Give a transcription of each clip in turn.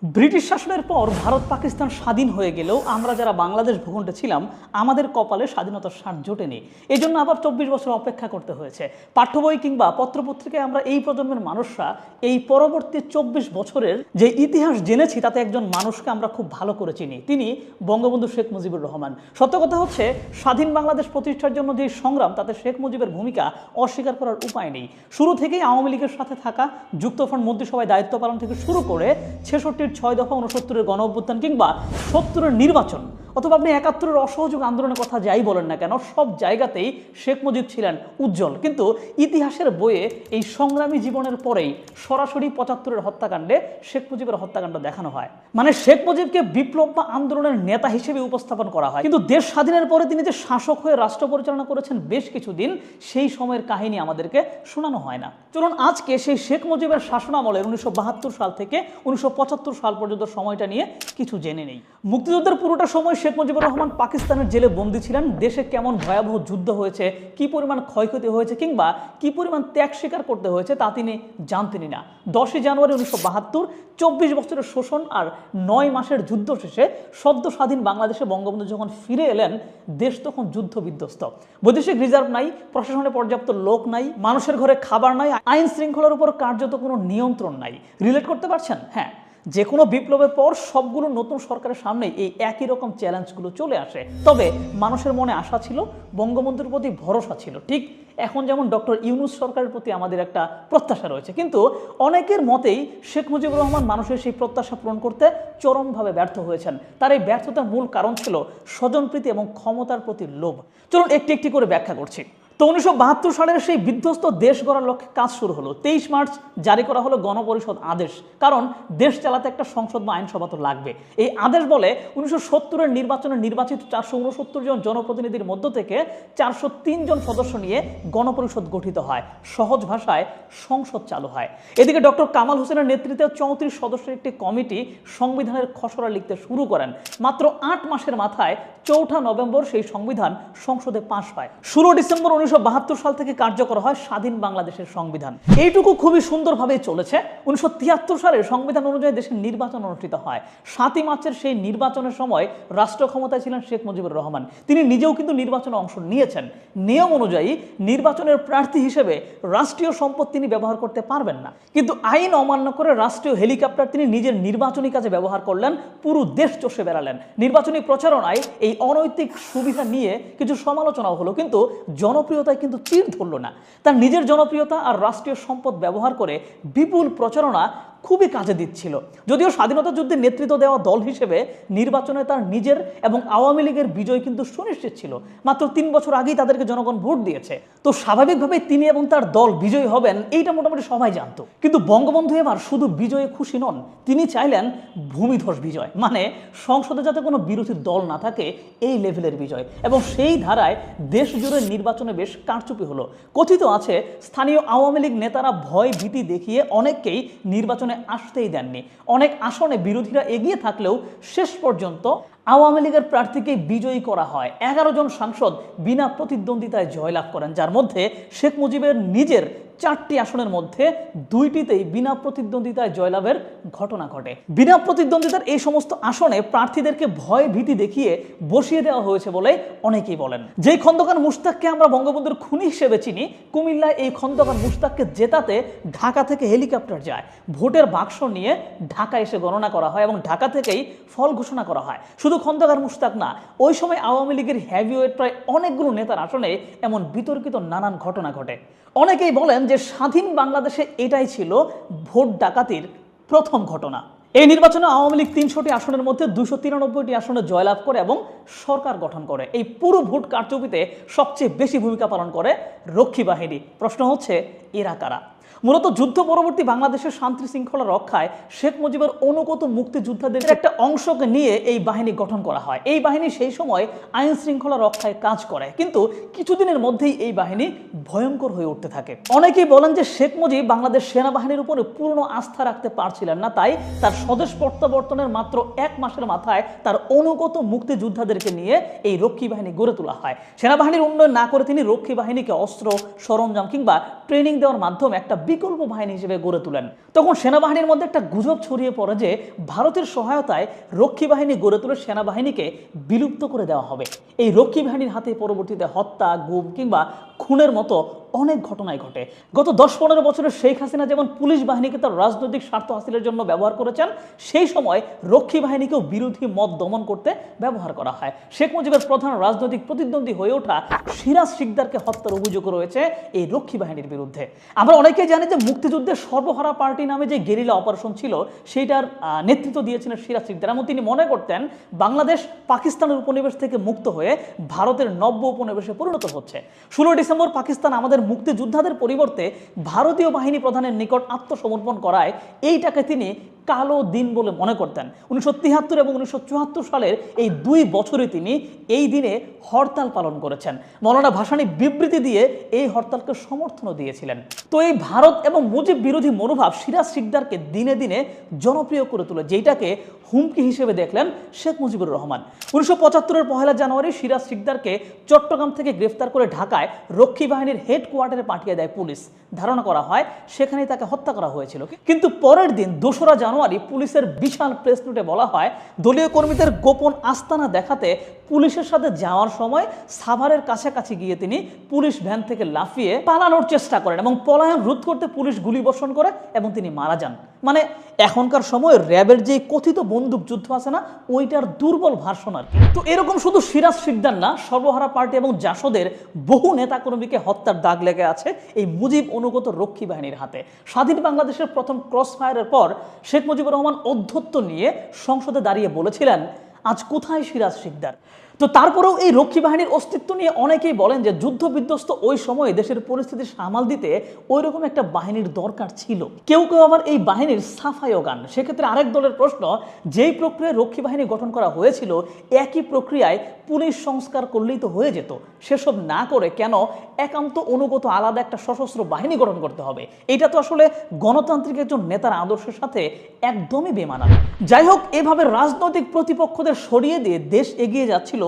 British শাসনের পর ভারত পাকিস্তান স্বাধীন হয়ে গেলেও আমরা যারা বাংলাদেশ ভূখণ্ডে ছিলাম আমাদের কপালে স্বাধীনতার স্বাদ জোটেনি। এই জন্য আবার ২৪ বছর অপেক্ষা করতে হয়েছে। পাঠ্য বই কিংবা পত্রপত্রিকায় আমরা এই প্রজন্মের মানুষরা এই পরবর্তী ২৪ বছরের যে ইতিহাস জেনেছি তাতে একজন মানুষকে আমরা খুব ভালো করে চিনি, তিনি বঙ্গবন্ধু শেখ মুজিবুর রহমান। সত্য কথা হচ্ছে, স্বাধীন বাংলাদেশ প্রতিষ্ঠার জন্য যে সংগ্রাম তাতে শেখ মুজিবের ভূমিকা অস্বীকার করার উপায় নেই। শুরু থেকেই আওয়ামী লীগের সাথে থাকা, যুক্তফ্রন্ট মন্ত্রিসভায় দায়িত্ব পালন থেকে শুরু করে ৬৬-র ৬ দফা, ৬৯-এর গণ অভ্যুত্থান কিংবা ৭০-এর নির্বাচন, অথবা আপনি ৭১-এর অসহযোগ আন্দোলনের কথা যাই বলেন না কেন, সব জায়গাতেই শেখ মুজিব ছিলেন উজ্জ্বল। কিন্তু ইতিহাসের বইয়ে এই সংগ্রামী জীবনের পরেই সরাসরি ৭৫-এর হত্যাকাণ্ডে শেখ মুজিবের হত্যাকাণ্ড দেখানো হয়। মানে শেখ মুজিবকে বিপ্লব বা আন্দোলনের নেতা হিসেবে উপস্থাপন করা হয়, কিন্তু দেশ স্বাধীনের পরে তিনি যে শাসক হয়ে রাষ্ট্র পরিচালনা করেছেন বেশ কিছুদিন, সেই সময়ের কাহিনী আমাদেরকে শোনানো হয় না। চলুন আজকে সেই শেখ মুজিবের শাসনামলের ১৯৭২ সাল থেকে ১৯৭৫ সাল পর্যন্ত সময়টা নিয়ে কিছু জেনে নেই। মুক্তিযুদ্ধের পুরোটা সময় শেখ মুজিবুর রহমান পাকিস্তানের জেলে বন্দী ছিলেন। দেশে কেমন ভয়াবহ যুদ্ধ হয়েছে, কি পরিমাণ ক্ষয়ক্ষতি হয়েছে কিংবা কি পরিমাণ ত্যাগ স্বীকার করতে হয়েছে তা তিনি জানতেনই না। ১০ই জানুয়ারি ১৯৭২ ২৪ বছরের শোষণ আর ৯ মাসের যুদ্ধ শেষে সদ্য স্বাধীন বাংলাদেশে বঙ্গবন্ধু যখন ফিরে এলেন, দেশ তখন যুদ্ধ বিধ্বস্ত। বৈদেশিক রিজার্ভ নাই, প্রশাসনে পর্যাপ্ত লোক নাই, মানুষের ঘরে খাবার নাই, আইন শৃঙ্খলার উপর কার্যত কোনো নিয়ন্ত্রণ নাই। রিলেট করতে পারছেন? হ্যাঁ, যে কোনো বিপ্লবের পর সবগুলো নতুন সরকারের সামনে এই একই রকম চ্যালেঞ্জগুলো চলে আসে। তবে মানুষের মনে আশা ছিল, বঙ্গবন্ধুর প্রতি ভরসা ছিল। ঠিক এখন যেমন ডক্টর ইউনূস সরকারের প্রতি আমাদের একটা প্রত্যাশা রয়েছে। কিন্তু অনেকের মতেই শেখ মুজিবুর রহমান মানুষের সেই প্রত্যাশা পূরণ করতে চরমভাবে ব্যর্থ হয়েছেন। তার এই ব্যর্থতার মূল কারণ ছিল স্বজনপ্রীতি এবং ক্ষমতার প্রতি লোভ। চলুন একটি একটি করে ব্যাখ্যা করছি। তো ১৯৭২ সালের সেই বিধ্বস্ত দেশ গড়ার লক্ষ্যে কাজ শুরু হলো। ২৩ মার্চ জারি করা হলো গণপরিষদ আদেশ, কারণ দেশ চালাতে একটা সংসদ বা আইনসভা তো লাগবে। এই আদেশ বলে ১৯৭০-এর নির্বাচনে নির্বাচিত ৪৬৯ জন জনপ্রতিনিধির মধ্য থেকে ৪০৩ জন সদস্য নিয়ে গণপরিষদ গঠিত হয়। সহজ ভাষায় সংসদ চালু হয়। এদিকে ডক্টর কামাল হোসেনের নেতৃত্বে ৩৪ সদস্যের একটি কমিটি সংবিধানের খসড়া লিখতে শুরু করেন। মাত্র ৮ মাসের মাথায় ৪ঠা নভেম্বর সেই সংবিধান সংসদে পাস হয়। ১৬ ডিসেম্বর ১৯৭২ সাল থেকে কার্যকর হয় স্বাধীন বাংলাদেশের সংবিধান। এইটুকু খুবই সুন্দরভাবে চলেছে। ১৯৭৩ সালে সংবিধান অনুযায়ী দেশের নির্বাচন অনুষ্ঠিত হয়। ৭ই মার্চের সেই নির্বাচনের সময় রাষ্ট্র ক্ষমতায় ছিলেন শেখ মুজিবুর রহমান। তিনি নিজেও কিন্তু নির্বাচনে অংশ নিয়েছেন। নিয়ম অনুযায়ী নির্বাচনের প্রার্থী হিসেবে রাষ্ট্রীয় সম্পদ তিনি ব্যবহার করতে পারবেন না, কিন্তু আইন অমান্য করে রাষ্ট্রীয় হেলিকপ্টার তিনি নিজের নির্বাচনী কাজে ব্যবহার করলেন, পুরো দেশ চষে বেড়ালেন। নির্বাচনী প্রচারণায় এই অনৈতিক সুবিধা নিয়ে কিছু সমালোচনাও হলো, কিন্তু জনপ্রিয়তায় কিন্তু তীর ধরল না। তার নিজের জনপ্রিয়তা আর রাষ্ট্রীয় সম্পদ ব্যবহার করে বিপুল প্রচারণা খুবই কাজে দিচ্ছিল। যদিও স্বাধীনতা যুদ্ধে নেতৃত্ব দেওয়া দল হিসেবে নির্বাচনে তার নিজের এবং আওয়ামী লীগের বিজয় কিন্তু সুনিশ্চিত ছিল। মাত্র ৩ বছর আগেই তাদেরকে জনগণ ভোট দিয়েছে, তো স্বাভাবিকভাবেই তিনি এবং তার দল বিজয়ী হবেন এইটা মোটামুটি সবাই জানতো। কিন্তু বঙ্গবন্ধু এবার শুধু বিজয়ে খুশি নন, তিনি চাইলেন ভূমিধস বিজয়, মানে সংসদে যাতে কোনো বিরোধী দল না থাকে এই লেভেলের বিজয়। এবং সেই ধারায় দেশ জুড়ে নির্বাচনে বেশ কারচুপি হলো। কথিত আছে স্থানীয় আওয়ামী লীগ নেতারা ভয় ভীতি দেখিয়ে অনেককেই নির্বাচনে আসতেই দেননি। অনেক আসনে বিরোধীরা এগিয়ে থাকলেও শেষ পর্যন্ত আওয়ামী লীগের প্রার্থীকে বিজয়ী করা হয়। ১১ জন সাংসদ বিনা প্রতিদ্বন্দ্বিতায় জয়লাভ করেন, যার মধ্যে শেখ মুজিবের নিজের ৪টি আসনের মধ্যে ২টিতেই বিনা প্রতিদ্বন্দ্বিতায় জয়লাভের ঘটনা ঘটে। বিনা প্রতিদ্বন্দ্বিতার এই সমস্ত আসনে প্রার্থীদেরকে ভয় ভীতি দেখিয়ে বসিয়ে দেওয়া হয়েছে বলে অনেকেই বলেন। যেই খন্দকার মুশতাককে আমরা বঙ্গবন্ধুর খুনি হিসেবে চিনি, কুমিল্লায় এই খন্দকার মুশতাককে জেতাতে ঢাকা থেকে হেলিকপ্টার যায়। ভোটের বাক্স নিয়ে ঢাকা এসে গণনা করা হয় এবং ঢাকা থেকেই ফল ঘোষণা করা হয়। শুধু খন্দকার মুশতাক না, ওই সময় আওয়ামী লীগের হেভিওয়েট প্রায় অনেকগুলো নেতার আসনে এমন বিতর্কিত নানান ঘটনা ঘটে। অনেকেই বলেন যে স্বাধীন বাংলাদেশে এটাই ছিল ভোট ডাকাতির প্রথম ঘটনা। এই নির্বাচনে আওয়ামী লীগ ৩০০টি আসনের মধ্যে ২৯৩টি আসনে জয়লাভ করে এবং সরকার গঠন করে। এই পুরো ভোট কারচুপিতে সবচেয়ে বেশি ভূমিকা পালন করে রক্ষী বাহিনী। প্রশ্ন হচ্ছে, এরা কারা? মূলত যুদ্ধ পরবর্তী বাংলাদেশের শান্তি শৃঙ্খলা রক্ষায় শেখ মুজিবের অনুগত মুক্তিযোদ্ধাদের একটা অংশকে নিয়ে এই বাহিনী গঠন করা হয়। এই বাহিনী সেই সময় আইন শৃঙ্খলা রক্ষায় কাজ করে, কিন্তু কিছুদিনের মধ্যেই এই বাহিনী ভয়ঙ্কর হয়ে উঠতে থাকে। অনেকেই বলেন যে শেখ মুজিব বাংলাদেশ সেনাবাহিনীর উপরে পূর্ণ আস্থা রাখতে পারছিলেন না, তাই তার স্বদেশ প্রত্যাবর্তনের মাত্র ১ মাসের মাথায় তার অনুগত মুক্তিযোদ্ধাদেরকে নিয়ে এই রক্ষী বাহিনী গড়ে তোলা হয়। সেনাবাহিনীর উন্নয়ন না করে তিনি রক্ষী বাহিনীকে অস্ত্র, সরঞ্জাম কিংবা ট্রেনিং দেওয়ার মাধ্যমে একটা বিকল্প বাহিনী হিসেবে গড়ে তোলেন। তখন সেনাবাহিনীর মধ্যে একটা গুজব ছড়িয়ে পড়ে যে ভারতের সহায়তায় রক্ষী বাহিনী গড়ে তুলে সেনাবাহিনীকে বিলুপ্ত করে দেওয়া হবে। এই রক্ষী বাহিনীর হাতে পরবর্তীতে হত্যা, গুম কিংবা খুনের মতো অনেক ঘটনাই ঘটে। গত 10-15 বছরে শেখ হাসিনা যেমন পুলিশ বাহিনীকে তার রাজনৈতিক স্বার্থ হাসিলের জন্য ব্যবহার করেছেন, সেই সময় রক্ষী বাহিনীকেও বিরোধী মত দমন করতে ব্যবহার করা হয়। শেখ মুজিবের প্রধান রাজনৈতিক প্রতিদ্বন্দ্বী হয়ে ওঠা সিরাজ শিকদারকে হত্যার অভিযোগ রয়েছে এই রক্ষী বাহিনীর বিরুদ্ধে। আমরা অনেকেই জানি যে মুক্তিযুদ্ধের সর্বহারা পার্টি নামে যে গেরিলা অপারেশন ছিল সেইটার নেতৃত্ব দিয়েছিলেন সিরাজ শিকদার, এবং তিনি মনে করতেন বাংলাদেশ পাকিস্তানের উপনিবেশ থেকে মুক্ত হয়ে ভারতের নব্য উপনিবেশে পরিণত হচ্ছে। 16 ডিসেম্বর পাকিস্তান আমাদের মুক্তিযোদ্ধাদের পরিবর্তে ভারতীয় বাহিনী প্রধানের নিকট আত্মসমর্পণ করায় এইটাকে তিনি কালো দিন বলে মনে করতেন। 1973 এবং 1974 সালের এই 2 বছরে তিনি এই দিনে হরতাল পালন করেছেন। মৌলানা ভাসানী বিবৃতি দিয়ে এই হরতালকে সমর্থনও দিয়েছিলেন। তো এই ভারত এবং মুজিব বিরোধী মনোভাব সিরাজ শিকদারকে দিনে দিনে জনপ্রিয় করে তোলে, যেটাকে হুমকি হিসেবে দেখলেন শেখ মুজিবুর রহমান। 1975-এর 1 জানুয়ারি সিরাজ শিকদারকে চট্টগ্রাম থেকে গ্রেফতার করে ঢাকায় রক্ষী বাহিনীর হেডকোয়ার্টারে পাঠিয়ে দেয় পুলিশ। ধারণা করা হয় সেখানেই তাকে হত্যা করা হয়েছিল। কিন্তু পরের দিন 2 জানুয়ারি পুলিশের বিশাল প্রেস নোটে বলা হয় দলীয় কর্মীদের গোপন আস্তানা দেখাতে পুলিশের সাথে যাওয়ার সময় সাভারের কাছাকাছি গিয়ে তিনি পুলিশ ভ্যান থেকে লাফিয়ে পালানোর চেষ্টা করেন এবং পলায়ন রোধ করতে পুলিশ গুলিবর্ষণ করে এবং তিনি মারা যান। মানে এখনকার সময় র্যাবের যে কথিত বন্দুক যুদ্ধ আছে না, ওইটার দুর্বল ভার্সন আর কি। তো এরকম শুধু সিরাজ শিকদার না, সর্বহারা পার্টি এবং জাসদের বহু নেতাকর্মীকে হত্যার দাগ লেগে আছে এই মুজিব অনুগত রক্ষী বাহিনীর হাতে। স্বাধীন বাংলাদেশের প্রথম ক্রস ফায়ারের পর শেখ মুজিবুর রহমান অধ্যত্ব নিয়ে সংসদে দাঁড়িয়ে বলেছিলেন, আজ কোথায় সিরাজ শিকদার? তো তারপরেও এই রক্ষী বাহিনীর অস্তিত্ব নিয়ে অনেকেই বলেন যে যুদ্ধ বিধ্বস্ত ওই সময়ে দেশের পরিস্থিতি সামাল দিতে ওই রকম একটা বাহিনীর দরকার ছিল। কেউ কেউ আবার এই বাহিনীর সাফাইও গান। সেক্ষেত্রে আরেক দলের প্রশ্ন, যেই প্রক্রিয়ায় রক্ষী বাহিনী গঠন করা হয়েছিল একই প্রক্রিয়ায় পুলিশ সংস্কার করলেই তো হয়ে যেত। সেসব না করে কেন একান্ত অনুগত আলাদা একটা সশস্ত্র বাহিনী গঠন করতে হবে? এটা তো আসলে গণতান্ত্রিক একজন নেতার আদর্শের সাথে একদমই বেমানান। যাই হোক, এভাবে রাজনৈতিক প্রতিপক্ষদের সরিয়ে দিয়ে দেশ এগিয়ে যাচ্ছিল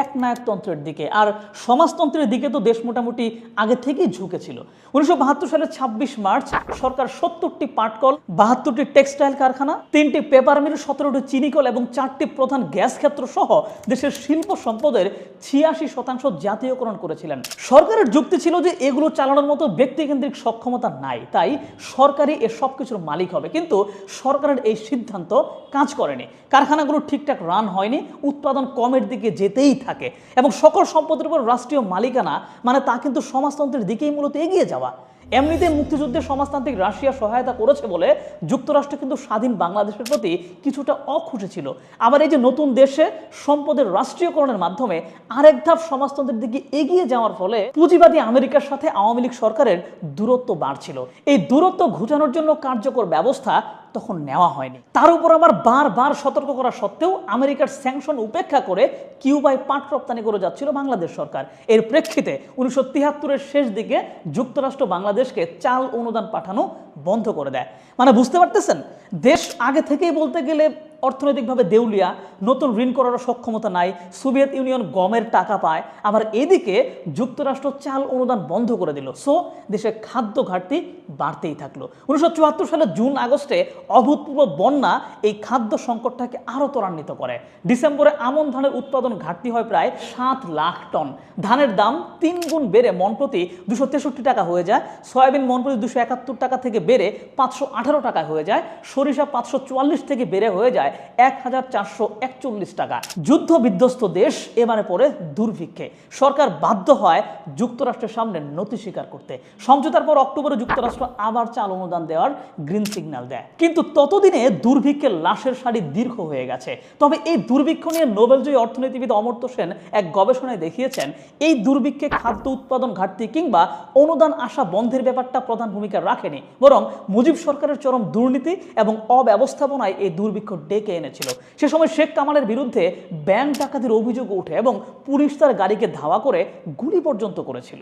একনায়কতন্ত্রের দিকে, আর সমাজতন্ত্রের দিকে তো দেশ মোটামুটি আগে থেকেই ঝুঁকেছিল। 1972 সালের 26 মার্চ সরকার 70টি পাটকল, 72টি টেক্সটাইল কারখানা, 3টি পেপার মিল, 17টি চিনিকল এবং 4টি প্রধান গ্যাস ক্ষেত্র সহ দেশের শিল্প সম্পদের 86% জাতীয়করণ করেছিলেন। সরকারের যুক্তি ছিল যে এগুলো চালানোর মতো ব্যক্তিকেন্দ্রিক সক্ষমতা নাই, তাই সরকারই এ সব কিছুর মালিক হবে। কিন্তু সরকারের এই সিদ্ধান্ত কাজ করেনি। কারখানাগুলো ঠিকঠাক রান হয়নি, উৎপাদন কমের দিকে যেতেই থাকে এবং সকল সম্পদের উপর রাষ্ট্রীয় মালিকানা, মানে তা কিন্তু সমাজতন্ত্রের দিকেই মূলত এগিয়ে যাওয়া। এমনিতে মুক্তিযুদ্ধে সমাজতান্ত্রিক রাশিয়া সহায়তা করেছে বলে যুক্তরাষ্ট্র কিন্তু স্বাধীন বাংলাদেশের প্রতি কিছুটা অখুশি ছিল। আবার এই যে নতুন দেশে সম্পদের রাষ্ট্রীয়করণের মাধ্যমে আরেক ধাপ সমাজতন্ত্রের দিকে এগিয়ে যাওয়ার ফলে পুঁজিবাদী আমেরিকার সাথে আওয়ামী লীগ সরকারের দূরত্ব বাড়ছিল। এই দূরত্ব ঘুচানোর জন্য কার্যকর ব্যবস্থা তখন নেওয়া হয়নি। তার উপর আবার বারবার সতর্ক করা সত্ত্বেও আমেরিকার স্যাংশন উপেক্ষা করে কিউবায় পাট রপ্তানি করে যাচ্ছিল বাংলাদেশ সরকার। এর প্রেক্ষিতে 1973-এর শেষ দিকে যুক্তরাষ্ট্র বাংলাদেশকে চাল অনুদান পাঠানো বন্ধ করে দেয়। মানে বুঝতে পারতেছেন, দেশ আগে থেকেই বলতে গেলে অর্থনৈতিকভাবে দেউলিয়া, নতুন ঋণ করার সক্ষমতা নাই, সোভিয়েত ইউনিয়ন গমের টাকা পায়, আবার এদিকে যুক্তরাষ্ট্র চাল অনুদান বন্ধ করে দিল। সো দেশে খাদ্য ঘাটতি বাড়তেই থাকলো। 1974 সালের জুন আগস্টে অভূতপূর্ব বন্যা এই খাদ্য সংকটটাকে আরও ত্বরান্বিত করে। ডিসেম্বরে আমন ধানের উৎপাদন ঘাটতি হয় প্রায় 7 লাখ টন। ধানের দাম 3 গুণ বেড়ে মন প্রতি 263 টাকা হয়ে যায়। সয়াবিন মন প্রতি 271 টাকা থেকে বেড়ে 518 টাকা হয়ে যায়। সরিষা 544 থেকে বেড়ে হয়ে যায় 1441 টাকা। যুদ্ধ বিধ্বস্ত দেশ এবারে পড়ে দুর্ভিক্ষে। সরকার বাধ্য হয় যুক্তরাষ্ট্রের সামনে নতি স্বীকার করতে। সমঝোতার পর অক্টোবরে যুক্তরাষ্ট্র আবার চাল অনুদান দেওয়ার গ্রিন সিগন্যাল দেয়। কিন্তু ততদিনে দুর্ভিক্ষের লাশের সারি দীর্ঘ হয়ে গেছে। তবে এই দুর্ভিক্ষ নিয়ে নোবেলজয়ী অর্থনীতিবিদ অমর্ত্য সেন এক গবেষণায় দেখিয়েছেন, এই দুর্ভিক্ষে খাদ্য উৎপাদন ঘাটতি কিংবা অনুদান আসা বন্ধের ব্যাপারটা প্রধান ভূমিকা রাখেনি, বরং মুজিব সরকারের চরম দুর্নীতি এবং অব্যবস্থাপনায় এই দুর্ভিক্ষ ডেকে এনেছিল। সে সময় শেখ কামালের বিরুদ্ধে ব্যাংক ডাকাতির অভিযোগ ওঠে এবং পুলিশ তার গাড়িকে ধাওয়া করে গুলি পর্যন্ত করেছিল।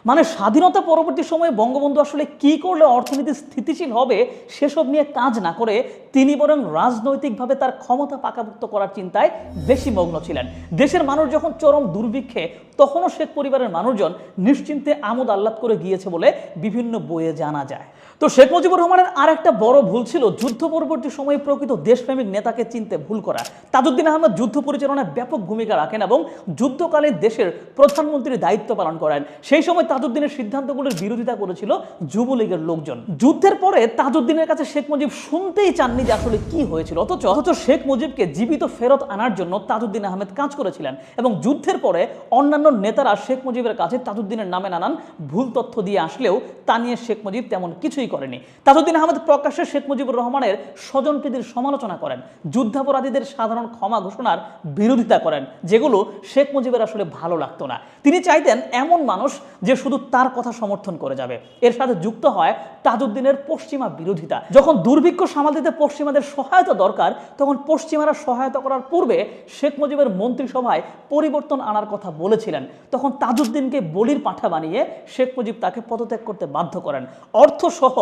মানে স্বাধীনতা পরবর্তী সময়ে বঙ্গবন্ধু আসলে কি করলে অর্থনীতি স্থিতিশীল হবে সেসব নিয়ে কাজ না করে তিনি বরং রাজনৈতিকভাবে তার ক্ষমতা পাকাপোক্ত করার চিন্তায় বেশি মগ্ন ছিলেন। দেশের মানুষ যখন চরম দুর্ভিক্ষে, তখনও শেখ পরিবারের মানুষজন নিশ্চিন্তে আমোদ আহ্লাদ করে গিয়েছে বলে বিভিন্ন বইয়ে জানা যায়। তো শেখ মুজিবুর রহমানের আর একটা বড় ভুল ছিল যুদ্ধ পরবর্তী সময়ে প্রকৃত দেশপ্রেমিক নেতাকে চিনতে ভুল করা। তাজউদ্দিন আহমেদ যুদ্ধ পরিচালনায় ব্যাপক ভূমিকা রাখেন এবং যুদ্ধকালীন দেশের প্রধানমন্ত্রীর দায়িত্ব পালন করেন। সেই সময় তাজউদ্দিনের সিদ্ধান্তগুলোর বিরোধিতা করেছিল যুবলীগের লোকজন। যুদ্ধের পরে তাজউদ্দিনের কাছে শেখ মুজিব শুনতেই চাননি যে আসলে কি হয়েছিল, অথচ শেখ মুজিবকে জীবিত ফেরত আনার জন্য তাজউদ্দিন আহমেদ কাজ করেছিলেন এবং যুদ্ধের পরে অন্যান্য নেতারা শেখ মুজিবের কাছে তাজউদ্দিনের নামে নানান ভুল তথ্য দিয়ে আসলেও তা নিয়ে শেখ মুজিব তেমন কিছুই করেনি। তাজউদ্দিন আহমেদ প্রকাশ্যে শেখ মুজিবুর রহমানের স্বজনপ্রীতির সমালোচনা করেন, যুদ্ধাপরাধীদের সাধারণ ক্ষমা ঘোষণার বিরোধিতা করেন, যেগুলো শেখ মুজিবের আসলে ভালো লাগতো না। তিনি চাইতেন এমন মানুষ যে শুধু তার কথা সমর্থন করে যাবে। এর সাথে যুক্ত হয় তাজউদ্দিনের পশ্চিমা বিরোধিতা। যখন দুর্ভিক্ষ সামাল দিতে পশ্চিমাদের সহায়তা দরকার, তখন পশ্চিমারা সহায়তা করার পূর্বে শেখ মুজিবের মন্ত্রিসভায় পরিবর্তন আনার কথা বলেছিলেন। তখন তাজউদ্দিনকে বলির পাঠা বানিয়ে শেখ মুজিব তাকে পদত্যাগ করতে বাধ্য করেন। অর্থসহ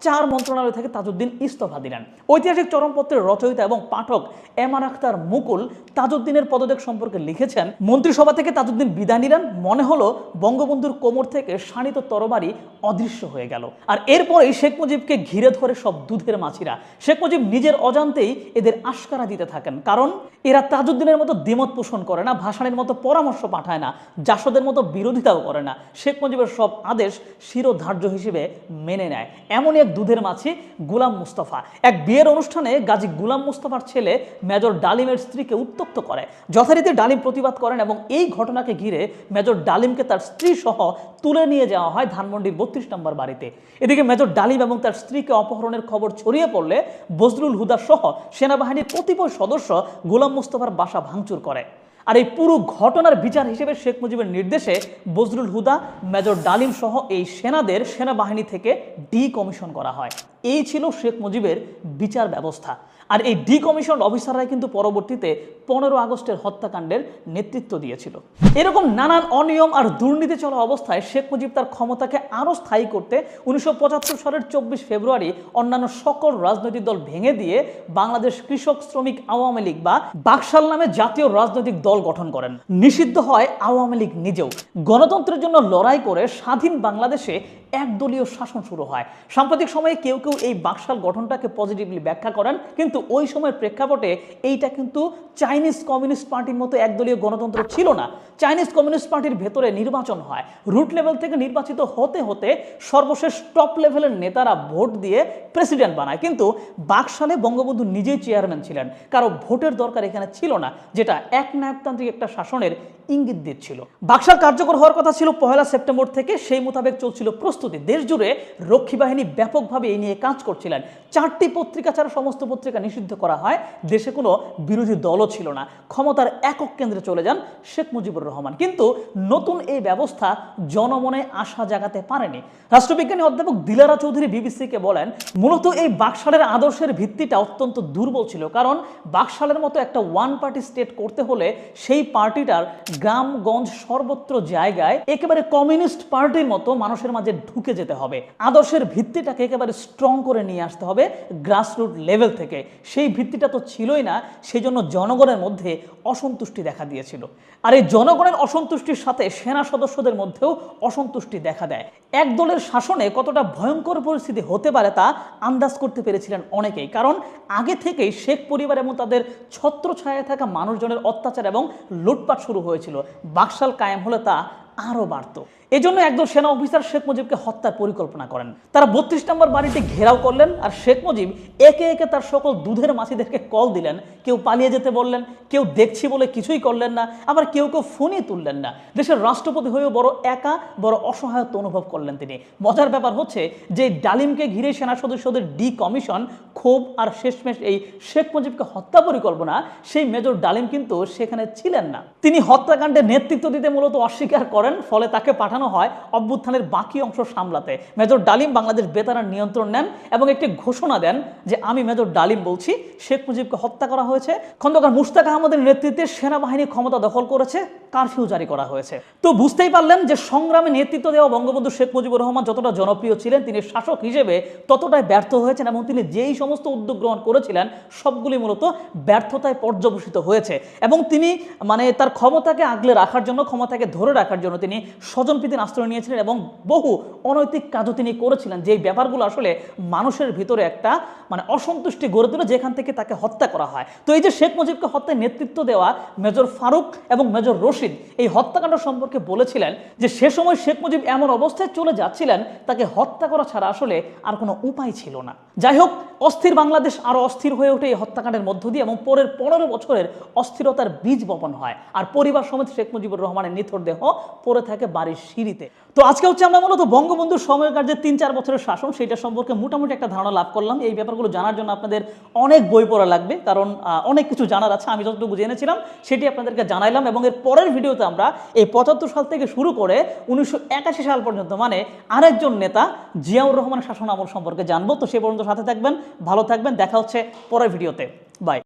4 মন্ত্রণালয় থেকে তাজউদ্দিন ইস্তফা দিলেন। ঐতিহাসিক চরমপত্রের রচয়িতা এবং পাঠক এমান আখতার মুকুল তাজউদ্দিনের পদত্যাগ সম্পর্কে লিখেছেন, মন্ত্রিসভা থেকে তাজউদ্দিন বিদায় নিলেন, মনে হলো বঙ্গবন্ধুর কোমর থেকে শানিত তরবারি অদৃশ্য হয়ে গেল। আর এরপরেই শেখ মুজিবকে ঘিরে ধরে সব দুধের মাছিরা। শেখ মুজিব নিজের অজান্তেই এদের আশকারা দিতে থাকেন, কারণ এরা তাজউদ্দিনের মতো দ্বিমত পোষণ করে না, ভাসানীর মতো পরামর্শ পাঠায় না, জাসদের মতো বিরোধিতাও করে না। শেখ মুজিবের সব আদেশ শিরোধার্য হিসেবে মেনে নেয়। এমনই এক দুধের মাছি গোলাম মুস্তফা। এক বিয়ের অনুষ্ঠানে গাজী গোলাম মুস্তফার ছেলে মেজর ডালিমের স্ত্রীকে উত্ত্যক্ত করে। যথারীতি ডালিম প্রতিবাদ করেন এবং এই ঘটনাকে ঘিরে মেজর ডালিমকে তার স্ত্রী সহ তুলে নিয়ে যাওয়া হয় ধানমন্ডির 32 নম্বর বাড়িতে। এদিকে মেজর ডালিম এবং তার স্ত্রীকে অপহরণের খবর ছড়িয়ে পড়লে বজলুল হুদা সহ সেনাবাহিনীর কতিপয় সদস্য গোলাম মুস্তফার বাসা ভাঙচুর করে। আর এই পুরো ঘটনার বিচার হিসেবে শেখ মুজিবের নির্দেশে বজলুল হুদা, মেজর ডালিম সহ এই সেনাদের সেনাবাহিনী থেকে ডিকমিশন করা হয়। এই ছিল শেখ মুজিবের বিচার ব্যবস্থা। আর এই ডিকমিশন অফিসাররাই কিন্তু পরবর্তীতে 15 আগস্টের হত্যাকাণ্ডের নেতৃত্ব দিয়েছিল। এরকম নানান অনিয়ম আর দুর্নীতি চলা অবস্থায় শেখ মুজিব তার ক্ষমতাকে আরও স্থায়ী করতে 1975 সালের 24 ফেব্রুয়ারি অন্যান্য সকল রাজনৈতিক দল ভেঙে দিয়ে বাংলাদেশ কৃষক শ্রমিক আওয়ামী লীগ বা বাকশাল নামে জাতীয় রাজনৈতিক দল গঠন করেন। নিষিদ্ধ হয় আওয়ামী লীগ নিজেও। গণতন্ত্রের জন্য লড়াই করে স্বাধীন বাংলাদেশে একদলীয় শাসন শুরু হয়। সাম্প্রতিক সময়ে কেউ কেউ এই বাকশাল গঠনটাকে পজিটিভলি ব্যাখ্যা করেন, কিন্তু ওই সময়ের প্রেক্ষাপটে এইটা কিন্তু চাইনিজ কমিউনিস্ট পার্টির মতো একদলীয় গণতন্ত্র ছিল না। চাইনিজ কমিউনিস্ট পার্টির ভেতরে নির্বাচন হয়, রুট লেভেল থেকে নির্বাচিত হতে হতে সর্বশেষ টপ লেভেলের নেতারা ভোট দিয়ে প্রেসিডেন্ট বানায়। কিন্তু বাকশালে বঙ্গবন্ধু নিজেই চেয়ারম্যান ছিলেন, কারো ভোটের দরকার এখানে ছিল না, যেটা একনায়কতান্ত্রিক একটা শাসনের ইঙ্গিত দিচ্ছিল। বাকশাল কার্যকর হওয়ার কথা ছিল 1 সেপ্টেম্বর থেকে, সেই মোতাবেক চলছিল প্রস্তুতি। দেশ জুড়ে রক্ষী বাহিনী ব্যাপকভাবে এই নিয়ে কাজ করছিলেন। 4টি পত্রিকা ছাড়া সমস্ত পত্রিকা নিষিদ্ধ করা হয়। দেশে কোনো বিরোধী দলও ছিল না। ক্ষমতার একক কেন্দ্রে চলে যান শেখ মুজিবুর রহমান। কিন্তু নতুন এই ব্যবস্থা জনমনে আশা জাগাতে পারেনি। রাষ্ট্রবিজ্ঞানী অধ্যাপক দিলারা চৌধুরী বিবিসিকে বলেন, মূলত এই বাকশালের আদর্শের ভিত্তিটা অত্যন্ত দুর্বল ছিল, কারণ বাকশালের মতো একটা ওয়ান পার্টি স্টেট করতে হলে সেই পার্টিটার গ্রামগঞ্জ সর্বত্র জায়গায় একেবারে কমিউনিস্ট পার্টির মতো মানুষের মাঝে ঢুকে যেতে হবে। আদর্শের ভিত্তিটাকে একেবারে স্ট্রং করে নিয়ে আসতে হবে গ্রাসরুট লেভেল থেকে। সেই ভিত্তিটা তো ছিলই না, সেই জন্য জনগণের মধ্যে অসন্তুষ্টি দেখা দিয়েছিল। আর এই জনগণের অসন্তুষ্টির সাথে সেনা সদস্যদের মধ্যেও অসন্তুষ্টি দেখা দেয়। এক দলের শাসনে কতটা ভয়ঙ্কর পরিস্থিতি হতে পারে তা আন্দাজ করতে পেরেছিলেন অনেকেই, কারণ আগে থেকেই শেখ পরিবার এবং তাদের ছত্রছায়ায় থাকা মানুষজনের অত্যাচার এবং লুটপাট শুরু হয়েছিল। বাকশাল কায়েম হলে তা আরও বাড়ত। এজন্য একদল সেনা অফিসার শেখ মুজিবকে হত্যার পরিকল্পনা করেন। তারা 32 নম্বর বাড়িতে ঘেরাও করলেন, আর শেখ মুজিব একে একে তার সকল দুধের মাছিদেরকে কল দিলেন। কেউ পালিয়ে যেতে বললেন, কেউ দেখছি বলে কিছুই করলেন না, আবার কেউ কেউ ফোনই তুললেন না। দেশের রাষ্ট্রপতি হয়েও বড় একা, বড় অসহায়ত্ব অনুভব করলেন তিনি। মজার ব্যাপার হচ্ছে যে ডালিমকে ঘিরে সেনা সদস্যদের ডিকমিশন, ক্ষোভ আর শেষমেশ এই শেখ মুজিবকে হত্যা পরিকল্পনা, সেই মেজর ডালিম কিন্তু সেখানে ছিলেন না। তিনি হত্যাকাণ্ডে নেতৃত্ব দিতে মূলত অস্বীকার করেন, ফলে তাকে পাঠানো পাঠানো হয় অভ্যুত্থানের বাকি অংশ সামলাতে। মেজর ডালিম বাংলাদেশ বেতারের নিয়ন্ত্রণ নেন এবং একটি ঘোষণা দেন যে আমি মেজর ডালিম বলছি, শেখ মুজিবকে হত্যা করা হয়েছে, খন্দকার মুশতাক আহমদের নেতৃত্বে সেনাবাহিনী ক্ষমতা দখল করেছে, কারফিউ জারি করা হয়েছে। তো বুঝতেই পারলেন যে সংগ্রামে নেতৃত্ব দেওয়া বঙ্গবন্ধু শেখ মুজিবুর রহমান যতটা জনপ্রিয় ছিলেন, তিনি শাসক হিসেবে ততটাই ব্যর্থ হয়েছেন এবং তিনি যেই সমস্ত উদ্যোগ গ্রহণ করেছিলেন সবগুলি মূলত ব্যর্থতায় পর্যবসিত হয়েছে। এবং তিনি তার ক্ষমতাকে আগলে রাখার জন্য, ক্ষমতাকে ধরে রাখার জন্য তিনি স্বজনপ্রীতির আশ্রয় নিয়েছিলেন এবং বহু অনৈতিক কাজও তিনি করেছিলেন, যেই ব্যাপারগুলো আসলে মানুষের ভিতরে একটা অসন্তুষ্টি গড়ে তোলে, যেখান থেকে তাকে হত্যা করা হয়। তো এই যে শেখ মুজিবকে হত্যায় নেতৃত্ব দেওয়া মেজর ফারুক এবং মেজর রশিদ এই হত্যাকাণ্ড সম্পর্কে বলেছিলেন যে সে সময় শেখ মুজিব এমন অবস্থায় চলে যাচ্ছিলেন, তাকে হত্যা করা ছাড়া আসলে আর কোনো উপায় ছিল না। যাই হোক, অস্থির বাংলাদেশ আরো অস্থির হয়ে ওঠে এই হত্যাকাণ্ডের মধ্য দিয়ে এবং পরের 15 বছরের অস্থিরতার বীজ বপন হয়, আর পরিবার সমেত শেখ মুজিবুর রহমানের নিথর দেহ পড়ে থাকে বাড়ির সিঁড়িতে। তো আজকে হচ্ছে আমরা মূলত বঙ্গবন্ধুর সময়কার যে 3-4 বছরের শাসন, সেটা সম্পর্কে মোটামুটি একটা ধারণা লাভ করলাম। এই ব্যাপারগুলো জানার জন্য আপনাদের অনেক বই পড়া লাগবে, কারণ অনেক কিছু জানার আছে। আমি যতটুকু জেনেছিলাম সেটি আপনাদেরকে জানাইলাম এবং এর পরের ভিডিওতে আমরা এই 75 সাল থেকে শুরু করে 1981 সাল পর্যন্ত আরেকজন নেতা জিয়াউর রহমানের শাসন আমল সম্পর্কে জানবো। তো সে পর্যন্ত সাথে থাকবেন, ভালো থাকবেন, দেখা হচ্ছে পরের ভিডিওতে।